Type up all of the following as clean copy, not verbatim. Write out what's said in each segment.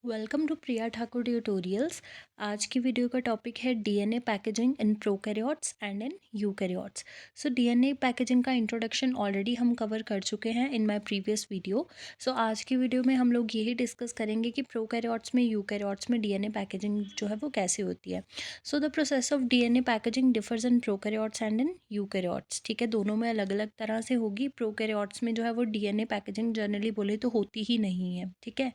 Welcome to Priya Thakur tutorials. आज की video का टॉपिक है DNA packaging in prokaryotes and in eukaryotes. So DNA packaging का इंट्रोडक्शन ऑलरेडी हम कवर कर चुके हैं in my previous video. So आज की वीडियो में हम लोग यही डिस्कस करेंगे कि प्रोकैरियोट्स में यूकैरियोट्स में डीएनए पैकेजिंग जो है वो कैसे होती है। So the process of DNA packaging differs in prokaryotes and in eukaryotes. ठीक है, दोनों में अलग अलग तरह से होगी। प्रोकैरियोट्स में जो है वो डीएनए पैकेजिंग जनरली बोले तो होती ही नहीं है। ठीक है,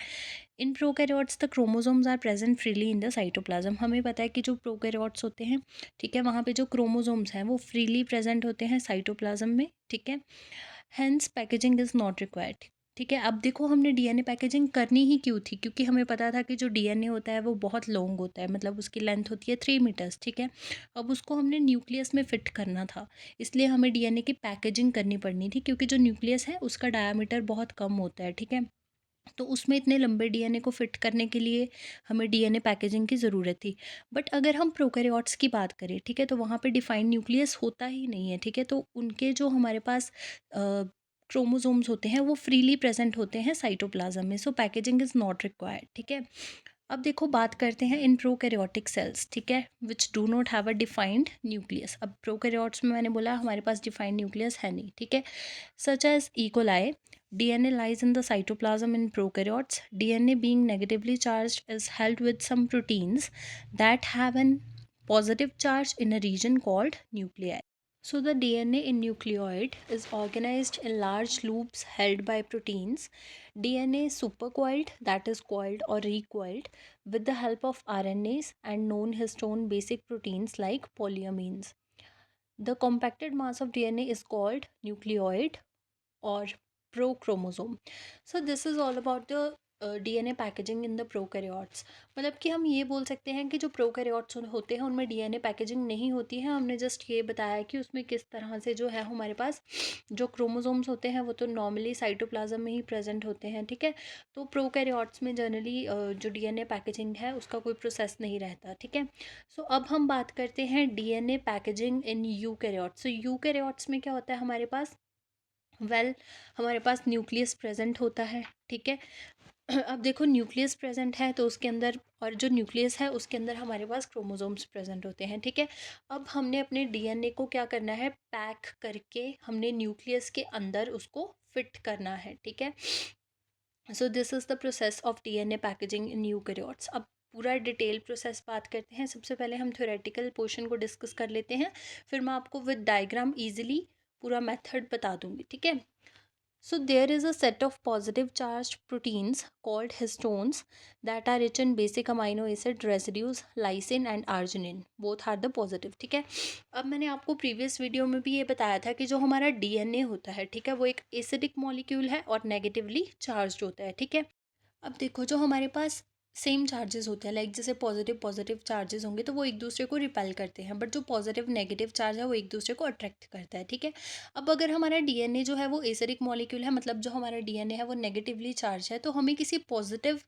in prokaryotes the chromosomes are present freely in the cytoplasm. हमें पता है कि जो प्रोकैरियोट्स होते हैं, ठीक है, वहाँ पे जो क्रोमोसोम्स हैं वो फ्रीली प्रेजेंट होते हैं साइटोप्लाज्म में। ठीक है, hence packaging is not required. ठीक है, अब देखो हमने डीएनए पैकेजिंग करनी ही क्यों थी, क्योंकि हमें पता था कि जो डीएनए होता है वो बहुत लॉन्ग होता है, मतलब उसकी लेंथ होती है 3 मीटर्स। ठीक है, अब उसको हमने न्यूक्लियस में फिट करना था, इसलिए हमें डीएनए की पैकेजिंग करनी पड़नी थी, क्योंकि जो न्यूक्लियस है उसका डायामीटर बहुत कम होता है। ठीक है, तो उसमें इतने लंबे डीएनए को फिट करने के लिए हमें डीएनए पैकेजिंग की ज़रूरत थी। बट अगर हम प्रोकैरियोट्स की बात करें, ठीक है, तो वहाँ पे डिफाइंड न्यूक्लियस होता ही नहीं है। ठीक है, तो उनके जो हमारे पास क्रोमोसोम्स होते हैं वो फ्रीली प्रेजेंट होते हैं साइटोप्लाज्म में। सो पैकेजिंग इज़ नॉट रिक्वायर्ड। ठीक है, अब देखो बात करते हैं इन प्रोकैरियोटिक सेल्स। ठीक है, which do not have a defined nucleus. अब प्रोकैरियोट्स में मैंने बोला हमारे पास डिफाइंड न्यूक्लियस है नहीं। ठीक है, such as E. coli. DNA lies in the cytoplasm in prokaryotes. DNA being negatively charged is held with some proteins that have an positive charge in a region called nuclei. So the DNA in nucleoid is organized in large loops held by proteins. DNA is supercoiled, that is coiled or recoiled, with the help of RNAs and non-histone basic proteins like polyamines. The compacted mass of DNA is called nucleoid or prochromosome. So this is all about the DNA packaging in the prokaryotes. मतलब कि हम ये बोल सकते हैं कि जो prokaryotes होते हैं उनमें डीएनए पैकेजिंग नहीं होती है। हमने जस्ट ये बताया कि उसमें किस तरह से जो है हमारे पास जो क्रोमोसोम्स होते हैं वो तो नॉर्मली साइटोप्लाज्म में ही प्रेजेंट होते हैं। ठीक है, तो प्रोकैरियोट्स में जनरली जो डीएनए पैकेजिंग है उसका कोई प्रोसेस नहीं रहता। ठीक है, सो अब हम बात करते हैं DNA packaging in eukaryotes. So eukaryotes में क्या होता है हमारे पास, हमारे पास न्यूक्लियस प्रेजेंट होता है। ठीक है, अब देखो न्यूक्लियस प्रेजेंट है तो उसके अंदर, और जो न्यूक्लियस है उसके अंदर हमारे पास क्रोमोसोम्स प्रेजेंट होते हैं। ठीक है, अब हमने अपने डीएनए को क्या करना है, पैक करके हमने न्यूक्लियस के अंदर उसको फिट करना है। ठीक है, so this is the process of DNA packaging in eukaryotes. अब पूरा डिटेल प्रोसेस बात करते हैं। सबसे पहले हम थ्योरेटिकल पोर्शन को डिस्कस कर लेते हैं, फिर मैं आपको विद डायग्राम इजीली पूरा मेथड बता दूंगी। ठीक है, so there is a set of positive charged proteins called histones that are rich in basic amino acid residues lysine and arginine. Both are the positive. ठीक है, अब मैंने आपको प्रीवियस वीडियो में भी ये बताया था कि जो हमारा डीएनए होता है, ठीक है, वो एक एसिडिक मॉलिक्यूल है और नेगेटिवली चार्ज्ड होता है। ठीक है, अब देखो जो हमारे पास सेम चार्जेस होते हैं, लाइक जैसे पॉजिटिव पॉजिटिव चार्जेस होंगे तो वो एक दूसरे को रिपेल करते हैं, बट जो पॉजिटिव नेगेटिव चार्ज है वो एक दूसरे को अट्रैक्ट करता है। ठीक है, अब अगर हमारा डीएनए जो है वो एसिडिक मॉलिक्यूल है, मतलब जो हमारा डीएनए है वो नेगेटिवली चार्ज है, तो हमें किसी पॉजिटिव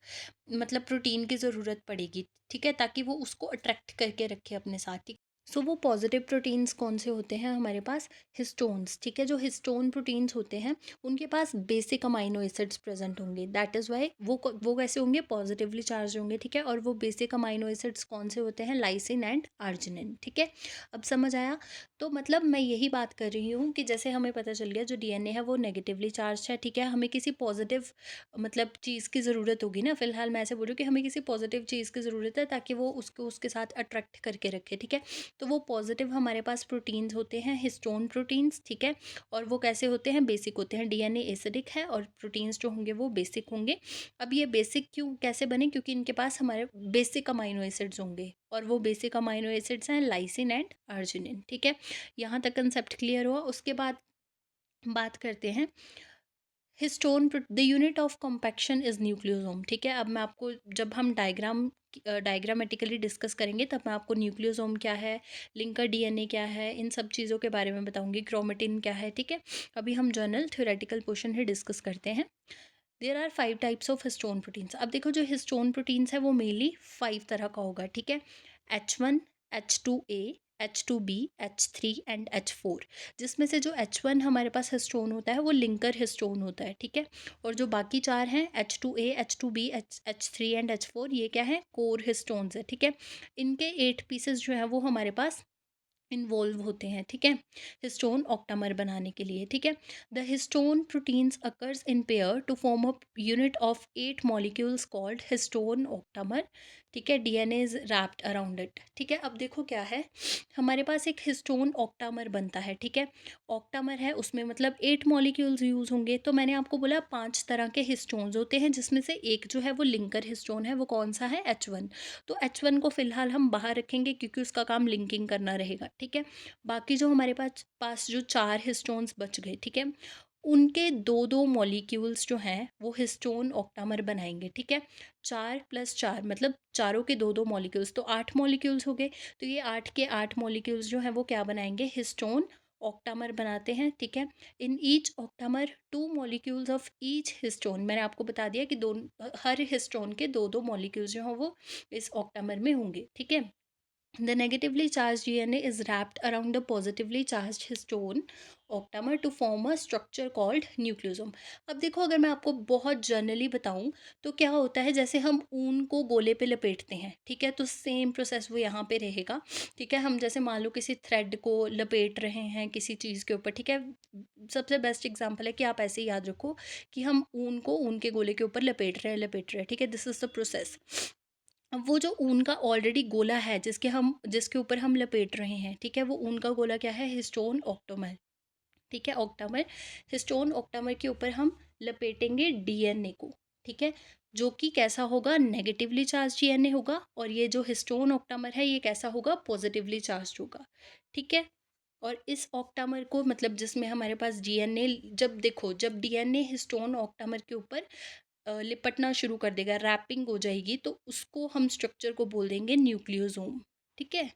मतलब प्रोटीन की ज़रूरत पड़ेगी। ठीक है, ताकि वो उसको अट्रैक्ट करके रखे अपने साथ। ठीक, सो वो पॉजिटिव प्रोटीन्स कौन से होते हैं हमारे पास, हिस्टोन्स। ठीक है, जो हिस्टोन प्रोटीन्स होते हैं उनके पास बेसिक अमाइनो एसिड्स प्रेजेंट होंगे, दैट इज़ वाई वो कैसे होंगे, पॉजिटिवली चार्ज होंगे। ठीक है, और वो बेसिक अमाइनो एसिड्स कौन से होते हैं, लाइसिन एंड आर्जिनिन। ठीक है, अब समझ आया। तो मतलब मैं यही बात कर रही हूँ कि जैसे हमें पता चल गया जो डीएनए है वो नेगेटिवली चार्ज है। ठीक है, हमें किसी पॉजिटिव मतलब चीज़ की ज़रूरत होगी ना, फिलहाल मैं ऐसे बोल रही हूँ कि हमें किसी पॉजिटिव चीज़ की ज़रूरत है ताकि वो उसको उसके साथ अट्रैक्ट करके रखे। ठीक है, तो वो पॉजिटिव हमारे पास प्रोटीन्स होते हैं, हिस्टोन प्रोटीन्स। ठीक है, और वो कैसे होते हैं, बेसिक होते हैं। डीएनए एसिडिक है और प्रोटीन्स जो होंगे वो बेसिक होंगे। अब ये बेसिक क्यों कैसे बने, क्योंकि इनके पास हमारे बेसिक अमाइनो एसिड्स होंगे, और वो बेसिक अमाइनो एसिड्स हैं लाइसिन एंड आर्जिनिन। ठीक है, यहाँ तक कंसेप्ट क्लियर हुआ। उसके बाद बात करते हैं histone. The unit of compaction is nucleosome. ठीक है, अब मैं आपको जब हम डायग्रामेटिकली डिस्कस करेंगे तब मैं आपको न्यूक्लियोसोम क्या है, लिंकर डीएनए क्या है, इन सब चीज़ों के बारे में बताऊंगी, क्रोमेटिन क्या है। ठीक है, अभी हम जर्नल थ्योरेटिकल पोर्शन ही डिस्कस करते हैं। There are 5 types of histone proteins. अब देखो जो हिस्टोन प्रोटीन्स है वो मेनली 5 तरह का होगा। ठीक है, H1, H2A, H2B, H3 and H4, जिसमें से जो H1 हमारे पास हिस्टोन होता है वो लिंकर हिस्टोन होता है, ठीक है। और जो बाकी 4 हैं H2A, H2B, H3 and H4, ये क्या है, कोर हिस्टोन्स है, ठीक है। इनके 8 पीसेस जो है वो हमारे पास इन्वॉल्व होते हैं, ठीक है, हिस्टोन ऑक्टामर बनाने के लिए, ठीक है। The histone proteins occurs in pair to form a unit of 8 molecules called histone octamer, ठीक है। DNA is wrapped around it, ठीक है। अब देखो क्या है, हमारे पास एक हिस्टोन ऑक्टामर बनता है, ठीक है। ऑक्टामर है, उसमें मतलब 8 मॉलिक्यूल्स यूज होंगे। तो मैंने आपको बोला 5 तरह के हिस्टोन्स होते हैं, जिसमें से एक जो है वो लिंकर हिस्टोन है, वो कौन सा है, H1। तो H1 को फिलहाल हम बाहर रखेंगे क्योंकि उसका काम लिंकिंग करना रहेगा, ठीक है। बाकी जो हमारे पास पास जो 4 हिस्टोन्स बच गए, ठीक है, उनके 2-2 मॉलिक्यूल्स जो हैं वो हिस्टोन ऑक्टामर बनाएंगे, ठीक है। 4 + 4 मतलब चारों के 2-2 मॉलिक्यूल्स, तो 8 मॉलिक्यूल्स हो गए। तो ये 8 के 8 मॉलिक्यूल्स जो हैं वो क्या बनाएंगे, हिस्टोन ऑक्टामर बनाते हैं, ठीक है। In each octamer 2 molecules of each histone, मैंने आपको बता दिया कि हर हिस्टोन के 2-2 मॉलिक्यूल्स जो हैं वो इस ऑक्टामर में होंगे, ठीक है। The negatively charged DNA is wrapped around the positively charged histone octamer to form a structure called nucleosome. अब देखो, अगर मैं आपको बहुत जनरली बताऊं तो क्या होता है, जैसे हम ऊन को गोले पे लपेटते हैं, ठीक है, तो सेम प्रोसेस वो यहाँ पे रहेगा, ठीक है। हम जैसे मान लो किसी थ्रेड को लपेट रहे हैं किसी चीज़ के ऊपर, ठीक है। सबसे बेस्ट एग्जांपल है कि आप ऐसे ही याद रखो कि हम ऊन को ऊन के गोले के ऊपर लपेट रहे हैं, ठीक है। This is the process. अब वो जो ऊन का ऑलरेडी गोला है जिसके ऊपर हम लपेट रहे हैं, ठीक है, वो ऊन का गोला क्या है, हिस्टोन ऑक्टामर, ठीक है, ऑक्टामर। हिस्टोन ऑक्टामर के ऊपर हम लपेटेंगे डीएनए को, ठीक है, जो कि कैसा होगा, नेगेटिवली चार्ज डीएनए होगा। और ये जो हिस्टोन ऑक्टामर है ये कैसा होगा, पॉजिटिवली चार्ज होगा, ठीक है। और इस ऑक्टामर को मतलब जिसमें हमारे पास डीएनए, जब देखो जब डीएनए हिस्टोन ऑक्टामर के ऊपर लिपटना शुरू कर देगा, रैपिंग हो जाएगी, तो उसको हम स्ट्रक्चर को बोल देंगे न्यूक्लियोसोम, ठीक है।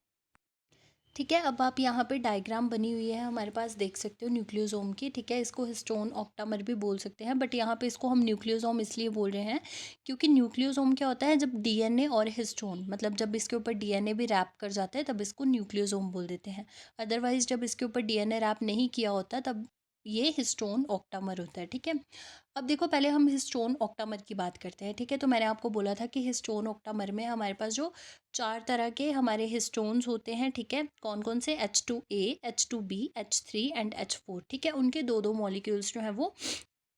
ठीक है, अब आप यहाँ पे डायग्राम बनी हुई है हमारे पास, देख सकते हो न्यूक्लियोसोम की, ठीक है। इसको हिस्टोन ऑक्टामर भी बोल सकते हैं, बट यहाँ पे इसको हम न्यूक्लियोसोम इसलिए बोल रहे हैं क्योंकि न्यूक्लियोसोम क्या होता है, जब डीएनए और हिस्टोन मतलब जब इसके ऊपर डीएनए भी रैप कर जाता है तब इसको न्यूक्लियोसोम बोल देते हैं। अदरवाइज जब इसके ऊपर डीएनए रैप नहीं किया होता तब ये हिस्टोन ऑक्टामर होता है, ठीक है। अब देखो, पहले हम हिस्टोन ऑक्टामर की बात करते हैं, ठीक है। तो मैंने आपको बोला था कि हिस्टोन ऑक्टामर में हमारे पास जो 4 तरह के हमारे हिस्टोन्स होते हैं, ठीक है, कौन कौन से, H2A, H2B, H3 and H4, ठीक है। उनके 2-2 मॉलिक्यूल्स जो हैं वो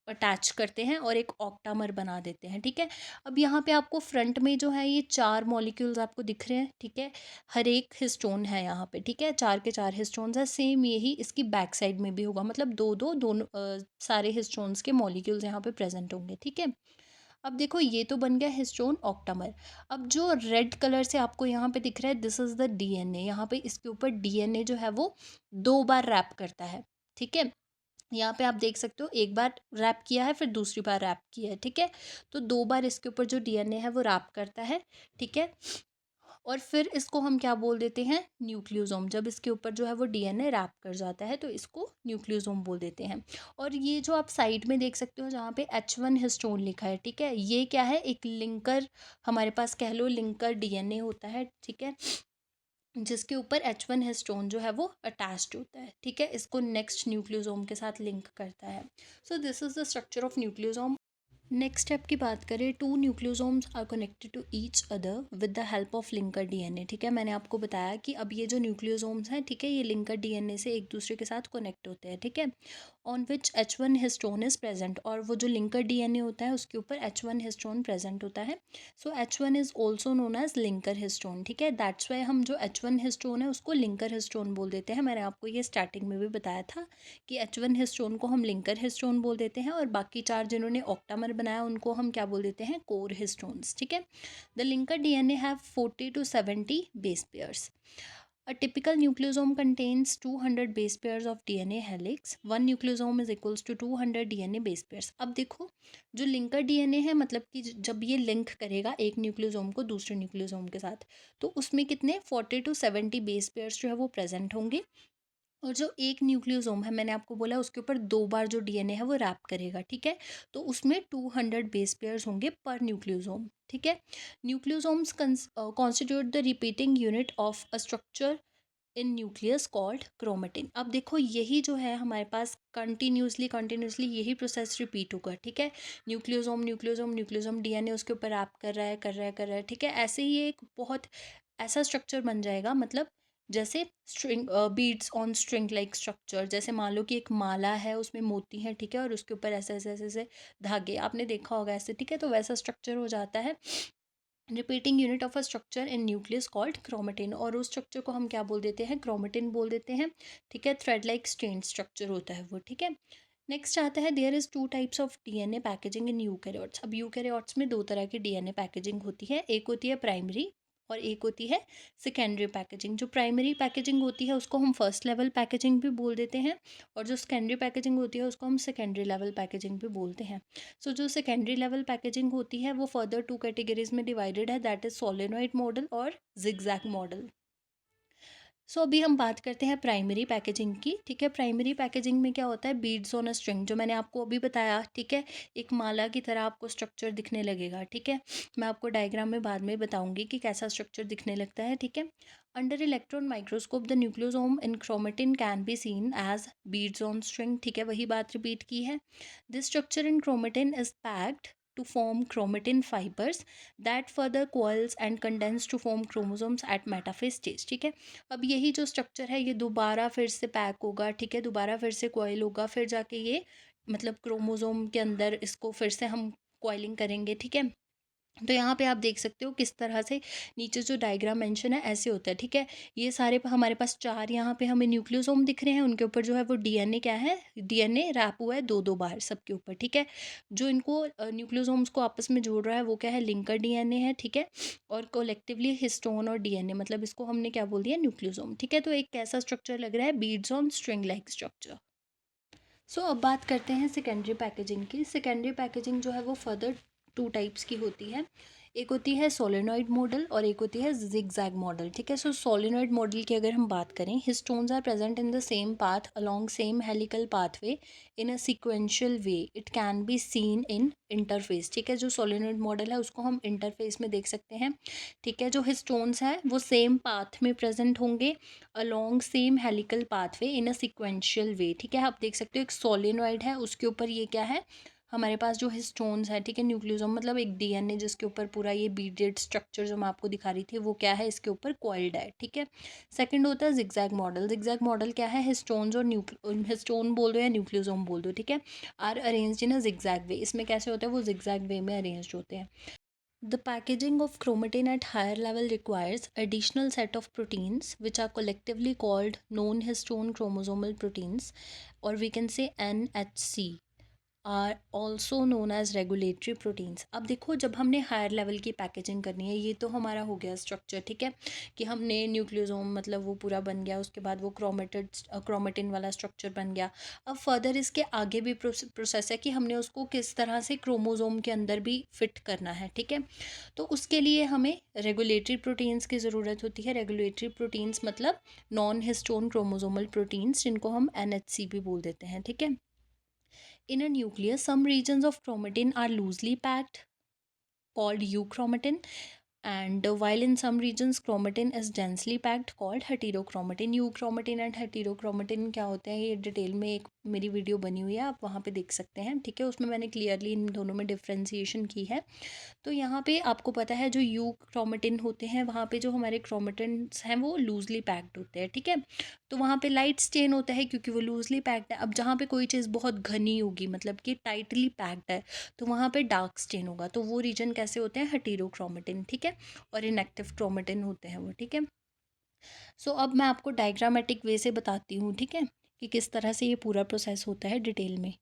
अटैच करते हैं और एक ऑक्टामर बना देते हैं, ठीक है। अब यहाँ पे आपको फ्रंट में जो है ये 4 मॉलिक्यूल्स आपको दिख रहे हैं, ठीक है। हर एक हिस्टोन है यहाँ पे, ठीक है, 4 के 4 हिस्टोन्स है। सेम यही इसकी बैक साइड में भी होगा, मतलब दो दो दोनों सारे हिस्टोन्स के मॉलिक्यूल्स यहाँ पे प्रेजेंट होंगे, ठीक है। अब देखो, ये तो बन गया हिस्टोन ऑक्टामर। अब जो रेड कलर से आपको यहाँ पे दिख रहा है, दिस इज द डीएनए। यहाँ पे इसके ऊपर डीएनए जो है वो 2 बार रैप करता है, ठीक है। यहाँ पे आप देख सकते हो, एक बार रैप किया है फिर दूसरी बार रैप किया है, ठीक है। तो 2 बार इसके ऊपर जो डीएनए है वो रैप करता है, ठीक है। और फिर इसको हम क्या बोल देते हैं, न्यूक्लियोसोम। जब इसके ऊपर जो है वो डीएनए रैप कर जाता है तो इसको न्यूक्लियोसोम बोल देते हैं। और ये जो आप साइड में देख सकते हो जहाँ पे H1 हिस्टोन लिखा है, ठीक है, ये क्या है, एक लिंकर, हमारे पास कह लो लिंकर डीएनए होता है, ठीक है, जिसके ऊपर H1 हिस्टोन जो है वो अटैच्ड होता है, ठीक है। इसको नेक्स्ट न्यूक्लियोसोम के साथ लिंक करता है। So this is the structure of nucleosome. Next step की बात करें, 2 nucleosomes are connected to each other with the help of linker DNA, ठीक है। मैंने आपको बताया कि अब ये जो न्यूक्लियोसोम्स हैं, ठीक है, ये लिंकर डीएनए से एक दूसरे के साथ कनेक्ट होते हैं, ठीक है, on which H1 histone is present. और वो जो लिंकर डीएनए होता है उसके ऊपर H1 हिस्टोन प्रेजेंट होता है। So H1 is also known as linker histone, ठीक है। दैट्स वाई हम जो H1 हिस्टोन है उसको लिंकर हिस्टोन बोल देते हैं। मैंने आपको ये स्टार्टिंग में भी बताया था कि H1 हिस्टोन को हम लिंकर हिस्टोन बोल देते हैं, और बाकी 4 जिन्होंने ऑक्टामर बनाया उनको हम क्या बोल देते हैं, कोर हिस्टोन्स, ठीक है। The linker DNA have 40 to 70 base pairs. A typical nucleosome contains 200 base pairs of DNA helix. One nucleosome is equals to 200 DNA base pairs. अब देखो, जो लिंकर डीएनए है, मतलब कि जब ये लिंक करेगा एक न्यूक्लियोसोम को दूसरे न्यूक्लियोसोम के साथ, तो उसमें कितने 40 to 70 बेस पेयर्स जो है वो प्रेजेंट होंगे। और जो एक न्यूक्लियोसोम है, मैंने आपको बोला उसके ऊपर 2 बार जो डीएनए है वो रैप करेगा, ठीक है। तो उसमें 200 बेस पेयर्स होंगे पर न्यूक्लियोसोम, ठीक है। Nucleosomes constitute the repeating unit of a structure in nucleus called chromatin. अब देखो यही जो है हमारे पास कंटिन्यूसली यही प्रोसेस रिपीट होगा, ठीक है। न्यूक्लियोसोम डीएनए उसके ऊपर रैप कर रहा है, ठीक है। ऐसे ही एक बहुत ऐसा स्ट्रक्चर बन जाएगा, मतलब जैसे string beads on string like structure. जैसे मान लो कि एक माला है, उसमें मोती हैं, ठीक है, और उसके ऊपर ऐसे धागे आपने देखा होगा ऐसे, ठीक है। तो वैसा स्ट्रक्चर हो जाता है, repeating unit of a structure in nucleus called chromatin. और उस स्ट्रक्चर को हम क्या बोल देते हैं, क्रोमेटिन बोल देते हैं, ठीक है। थ्रेड लाइक स्ट्रेन स्ट्रक्चर होता है वो, ठीक है। नेक्स्ट आता है, there is two types of DNA packaging in eukaryotes. अब यूकैरियोट्स में दो तरह की डीएनए पैकेजिंग होती है, एक होती है प्राइमरी और एक होती है सेकेंडरी पैकेजिंग। जो प्राइमरी पैकेजिंग होती है उसको हम फर्स्ट लेवल पैकेजिंग भी बोल देते हैं, और जो सेकेंडरी पैकेजिंग होती है उसको हम सेकेंडरी लेवल पैकेजिंग भी बोलते हैं। सो जो सेकेंडरी लेवल पैकेजिंग होती है वो फर्दर टू कैटेगरीज में डिवाइडेड है, दैट इज सोलेनॉइड मॉडल और जिगजैग मॉडल। सो अभी हम बात करते हैं प्राइमरी पैकेजिंग की, ठीक है। प्राइमरी पैकेजिंग में क्या होता है, बीड्स ऑन अ स्ट्रिंग, जो मैंने आपको अभी बताया, ठीक है। एक माला की तरह आपको स्ट्रक्चर दिखने लगेगा, ठीक है। मैं आपको डायग्राम में बाद में बताऊंगी कि कैसा स्ट्रक्चर दिखने लगता है, ठीक है। Under electron microscope the nucleosome in chromatin can be seen as beads on string, ठीक है, वही बात रिपीट की है। This structure in chromatin is packed to form chromatin fibers that further coils and condense to form chromosomes at metaphase stage, ठीक है। अब यही जो स्ट्रक्चर है ये दोबारा फिर से पैक होगा, ठीक है, दोबारा फिर से कॉइल होगा, फिर जाके ये मतलब क्रोमोसोम के अंदर इसको फिर से हम कॉइलिंग करेंगे, ठीक है। तो यहाँ पे आप देख सकते हो किस तरह से नीचे जो डायग्राम मेंशन है ऐसे होता है, ठीक है। ये सारे हमारे पास चार यहाँ पे हमें न्यूक्लियोसोम दिख रहे हैं, उनके ऊपर जो है वो डीएनए क्या है, डीएनए रैप हुआ है दो दो बार सबके ऊपर, ठीक है। जो इनको न्यूक्लियोसोम्स को आपस में जोड़ रहा है वो क्या है, लिंकर डीएनए है, ठीक है। और कोलेक्टिवली हिस्टोन और डीएनए, मतलब इसको हमने क्या बोल दिया, न्यूक्लियोसोम, ठीक है। तो एक कैसा स्ट्रक्चर लग रहा है, beads on string like structure. So अब बात करते हैं सेकेंडरी पैकेजिंग की। सेकेंडरी पैकेजिंग जो है वो फर्दर टू टाइप्स की होती है, एक होती है सोलेनॉइड मॉडल और एक होती है जिगजैग मॉडल, ठीक है। सो सोलेनॉइड मॉडल की अगर हम बात करें, histones are present in the same path along same helical pathway in a sequential way, it can be seen in interphase, ठीक है। जो सोलेनॉइड मॉडल है उसको हम इंटरफेस में देख सकते हैं, ठीक है। जो हिस्टोन्स हैं वो सेम पाथ में प्रेजेंट होंगे along same helical pathway in a sequential way, ठीक है। आप देख सकते हो एक सोलेनॉइड है, उसके ऊपर ये क्या है, हमारे पास जो हिस्टोन्स है, ठीक है, न्यूक्लियोसोम मतलब एक डीएनए जिसके ऊपर पूरा ये बीडेड स्ट्रक्चर जो मैं आपको दिखा रही थी वो क्या है, इसके ऊपर कॉइल्ड है, ठीक है। सेकंड होता है जिगजैग मॉडल। जिगजैग मॉडल क्या है, हिस्टोन्स और हिस्टोन बोल दो या न्यूक्लियोसोम बोल दो, ठीक है, are arranged in a zigzag way. इसमें कैसे होता है, वो जिगजैग वे में अरेंज्ड होते हैं। The packaging of chromatin at higher level requires additional set of proteins which are collectively called non-histone chromosomal proteins, or we can say NHC, are also known as regulatory proteins. अब देखो जब हमने higher level की packaging करनी है, ये तो हमारा हो गया स्ट्रक्चर, ठीक है, कि हमने न्यूक्लियोसोम मतलब वो पूरा बन गया, उसके बाद वो क्रोमेटिन वाला स्ट्रक्चर बन गया। अब फर्दर इसके आगे भी प्रोसेस है कि हमने उसको किस तरह से क्रोमोसोम के अंदर भी फिट करना है, ठीक है। तो उसके लिए हमें रेगुलेटरी प्रोटीन्स की ज़रूरत होती है। रेगुलेटरी प्रोटीन्स मतलब नॉन हिस्टोन क्रोमोसोमल प्रोटीन्स, जिनको हम NHC भी बोल देते हैं, ठीक है। In a nucleus, some regions of chromatin are loosely packed, called euchromatin, and while in some regions chromatin is densely packed, called heterochromatin. euchromatin and heterochromatin क्या होते हैं, ये डिटेल में एक मेरी वीडियो बनी हुई है, आप वहाँ पे देख सकते हैं, ठीक है। उसमें मैंने क्लियरली इन दोनों में डिफ्रेंसिएशन की है। तो यहाँ पे आपको पता है जो यू क्रोमेटिन होते हैं वहाँ पे जो हमारे क्रोमेटिन्स हैं वो लूजली पैक्ड होते हैं, ठीक है। तो वहाँ पे लाइट स्टेन होता है क्योंकि वो लूजली पैक्ड है। अब जहाँ पे कोई चीज़ बहुत घनी होगी, मतलब कि टाइटली पैक्ड है, तो वहाँ पे डार्क स्टेन होगा। तो वो रीजन कैसे होते हैं, हेटेरोक्रोमेटिन, ठीक है, और इनएक्टिव क्रोमेटिन होते हैं वो, ठीक है। सो अब मैं आपको डायग्रामेटिक वे से बताती हूँ, ठीक है, कि किस तरह से ये पूरा प्रोसेस होता है डिटेल में।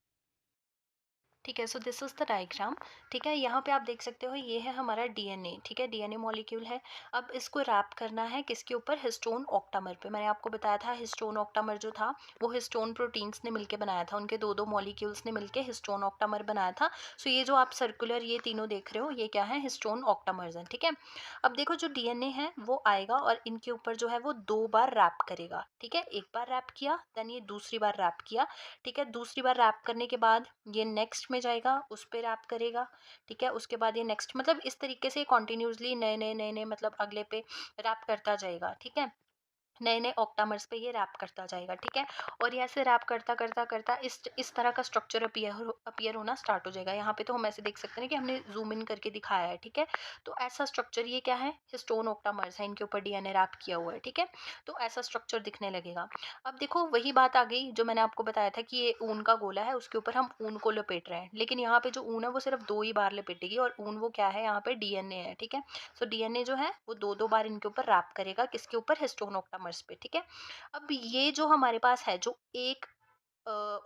ठीक है, so this is the diagram, ठीक है। यहाँ पे आप देख सकते हो ये है हमारा डीएनए, ठीक है, डीएनए मॉलिक्यूल है। अब इसको रैप करना है किसके ऊपर, हिस्टोन ऑक्टामर पे। मैंने आपको बताया था हिस्टोन ऑक्टामर जो था वो हिस्टोन प्रोटीन्स ने मिलकर बनाया था, उनके दो दो मॉलिक्यूल्स ने मिलकर हिस्टोन ऑक्टामर बनाया था। सो ये जो आप सर्कुलर ये तीनों देख रहे हो ये क्या है, हिस्टोन ऑक्टामर्स हैं, ठीक है। अब देखो जो डीएनए है वो आएगा और इनके ऊपर जो है वो दो बार रैप करेगा, ठीक है। एक बार रैप किया, देन ये दूसरी बार रैप किया, ठीक है। दूसरी बार रैप करने के बाद ये नेक्स्ट में जाएगा, उस पर रैप करेगा, ठीक है। उसके बाद ये नेक्स्ट, मतलब इस तरीके से कॉन्टिन्यूसली नए नए मतलब अगले पे रैप करता जाएगा, ठीक है। नए नए ऑक्टामर्स पे ये रैप करता जाएगा, ठीक है। और ये ऐसे रैप करता करता करता इस तरह का स्ट्रक्चर अपीयर होना स्टार्ट हो जाएगा। यहाँ पे तो हम ऐसे देख सकते हैं कि हमने जूम इन करके दिखाया है, ठीक है। तो ऐसा स्ट्रक्चर, ये क्या है, हिस्टोन ऑक्टामर्स है, इनके ऊपर डीएनए रैप किया हुआ है, ठीक है। तो ऐसा स्ट्रक्चर दिखने लगेगा। अब देखो वही बात आ गई जो मैंने आपको बताया था कि ये ऊन का गोला है, उसके ऊपर हम ऊन को लपेट रहे हैं, लेकिन यहाँ पे जो ऊन है वो सिर्फ 2 ही बार लपेटेगी, और ऊन वो क्या है, यहाँ पे डीएनए है, ठीक है। सो डीएनए जो है वो 2-2 बार इनके ऊपर रैप करेगा, किसके ऊपर, हिस्टोन ऑक्टामर्स पे, ठीक है। अब ये जो हमारे पास है, जो एक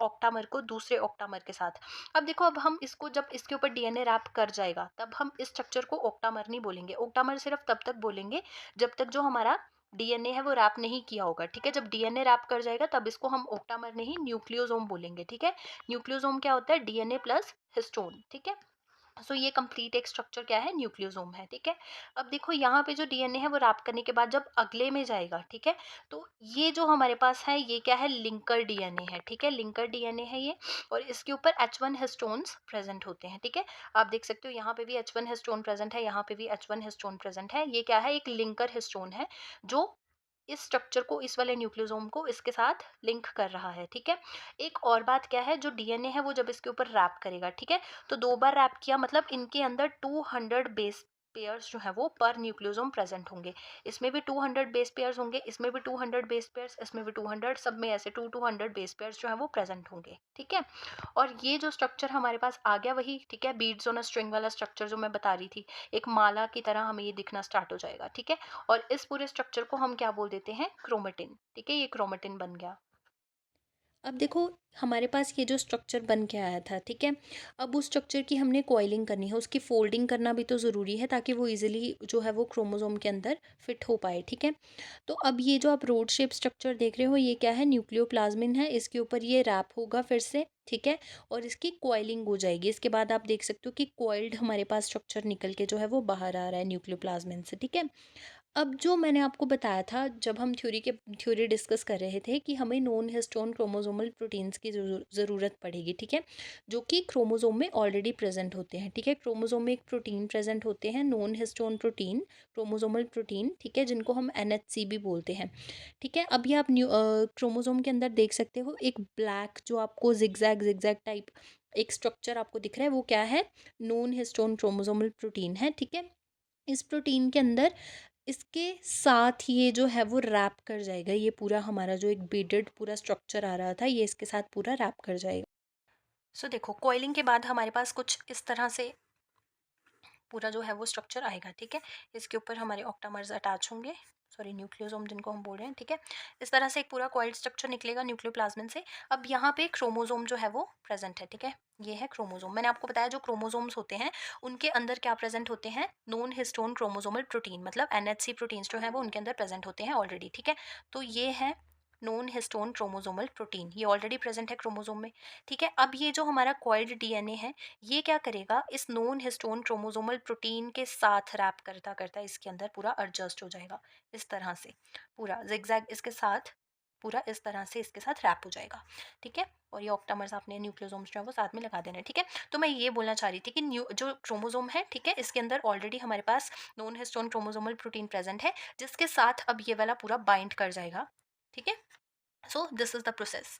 ऑक्टामर को दूसरे ऑक्टामर के साथ, अब देखो, अब हम इसको जब इसके ऊपर डीएनए रैप कर जाएगा, तब हम इस स्ट्रक्चर को ऑक्टामर नहीं बोलेंगे। ऑक्टामर सिर्फ तब तक बोलेंगे जब तक जो हमारा डीएनए है वो रैप नहीं किया होगा, ठीक है। जब डीएनए रैप कर जाएगा तब इसको हम ऑक्टामर नहीं, न्यूक्लियोसोम बोलेंगे, ठीक है। न्यूक्लियोसोम क्या होता है, डीएनए प्लस हिस्टोन, ठीक है। सो ये कंप्लीट एक स्ट्रक्चर क्या है, न्यूक्लियोसोम है, ठीक है। अब देखो यहाँ पे जो डीएनए है वो रैप करने के बाद जब अगले में जाएगा, ठीक है, तो ये जो हमारे पास है ये क्या है, लिंकर डीएनए है, ठीक है। लिंकर डीएनए है ये, और इसके ऊपर H1 हिस्टोन्स प्रेजेंट होते हैं, ठीक है। आप देख सकते हो यहाँ पे भी H1 हिस्टोन प्रेजेंट है, यहाँ पे भी H1 हिस्टोन प्रेजेंट है। ये क्या है, एक लिंकर हिस्टोन है जो इस स्ट्रक्चर को, इस वाले न्यूक्लियोसोम को इसके साथ लिंक कर रहा है, ठीक है। एक और बात क्या है, जो डीएनए है वो जब इसके ऊपर रैप करेगा, ठीक है, तो 2 बार रैप किया, मतलब इनके अंदर 200 बेस पेयर्स जो है वो पर न्यूक्लियोसोम प्रेजेंट होंगे। इसमें भी 200 बेस पेयर्स होंगे, इसमें भी 200 बेस पेयर्स, इसमें भी 200, सब में ऐसे 200 बेस पेयर्स जो है वो प्रेजेंट होंगे, ठीक है। और ये जो स्ट्रक्चर हमारे पास आ गया वही, ठीक है, बीड्स ऑन अ स्ट्रिंग वाला स्ट्रक्चर जो मैं बता रही थी, एक माला की तरह हमें ये दिखना स्टार्ट हो जाएगा, ठीक है। और इस पूरे स्ट्रक्चर को हम क्या बोल देते हैं, क्रोमेटिन, ठीक है। ये क्रोमेटिन बन गया। अब देखो हमारे पास ये जो स्ट्रक्चर बन के आया था, ठीक है। अब उस स्ट्रक्चर की हमने कॉइलिंग करनी है, उसकी फोल्डिंग करना भी तो ज़रूरी है, ताकि वो इजीली जो है वो क्रोमोसोम के अंदर फिट हो पाए, ठीक है। तो अब ये जो आप रोड शेप स्ट्रक्चर देख रहे हो, ये क्या है, न्यूक्लियोप्लाज्मिन है, इसके ऊपर ये रैप होगा फिर से, ठीक है। और इसकी कॉइलिंग हो जाएगी। इसके बाद आप देख सकते हो कि कॉइल्ड हमारे पास स्ट्रक्चर निकल के जो है वो बाहर आ रहा है न्यूक्लियोप्लाज्मिन से, ठीक है। अब जो मैंने आपको बताया था, जब हम थ्योरी डिस्कस कर रहे थे, कि हमें नॉन हिस्टोन क्रोमोसोमल प्रोटीन्स की ज़रूरत पड़ेगी, ठीक है, जो कि क्रोमोसोम में ऑलरेडी प्रेजेंट होते हैं, ठीक है। क्रोमोसोम में एक प्रोटीन प्रेजेंट होते हैं, non histone protein, chromosomal protein, ठीक है, जिनको हम NHC भी बोलते हैं, ठीक है। अभी आप क्रोमोसोम के अंदर देख सकते हो एक ब्लैक जो आपको जिगजैग जिगजैग टाइप एक स्ट्रक्चर आपको दिख रहा है, वो क्या है, नॉन हिस्टोन क्रोमोसोमल प्रोटीन है, ठीक है। इस प्रोटीन के अंदर इसके साथ ये जो है वो रैप कर जाएगा, ये पूरा हमारा जो एक बीडेड पूरा स्ट्रक्चर आ रहा था, ये इसके साथ पूरा रैप कर जाएगा। सो देखो कॉइलिंग के बाद हमारे पास कुछ इस तरह से पूरा जो है वो स्ट्रक्चर आएगा, ठीक है। इसके ऊपर हमारे ऑक्टामर्स अटैच होंगे, सॉरी न्यूक्लियोसोम जिनको हम बोल रहे हैं, ठीक है। इस तरह से एक पूरा कॉइल्ड स्ट्रक्चर निकलेगा न्यूक्लियोप्लाज्मिन से। अब यहाँ पे क्रोमोसोम जो है वो प्रेजेंट है, ठीक है। ये है क्रोमोसोम। मैंने आपको बताया जो क्रोमोसोम्स होते हैं उनके अंदर क्या प्रेजेंट होते हैं, नॉन हिस्टोन क्रोमोसोमल प्रोटीन, मतलब NHC प्रोटीन्स जो है वो उनके अंदर प्रेजेंट होते हैं ऑलरेडी, ठीक है। तो ये है नॉन हिस्टोन क्रोमोसोमल प्रोटीन, ये ऑलरेडी प्रेजेंट है क्रोमोसोम में, ठीक है। अब ये जो हमारा कॉइल्ड डीएनए है, ये क्या करेगा, इस नॉन हिस्टोन क्रोमोसोमल प्रोटीन के साथ रैप करता करता इसके अंदर पूरा एडजस्ट हो जाएगा, इस तरह से पूरा जिगजैग इसके साथ, पूरा इस तरह से इसके साथ रैप हो जाएगा, ठीक है। और ये ऑक्टामर्स आपने न्यूक्लियोसोम्स जो है वो साथ में लगा देना है, ठीक है। तो मैं ये बोलना चाह रही थी कि जो क्रोमोसोम है, ठीक है, इसके अंदर ऑलरेडी हमारे पास non histone chromosomal protein present है, जिसके साथ अब ये वाला पूरा बाइंड कर जाएगा, ठीक है। So this is the process.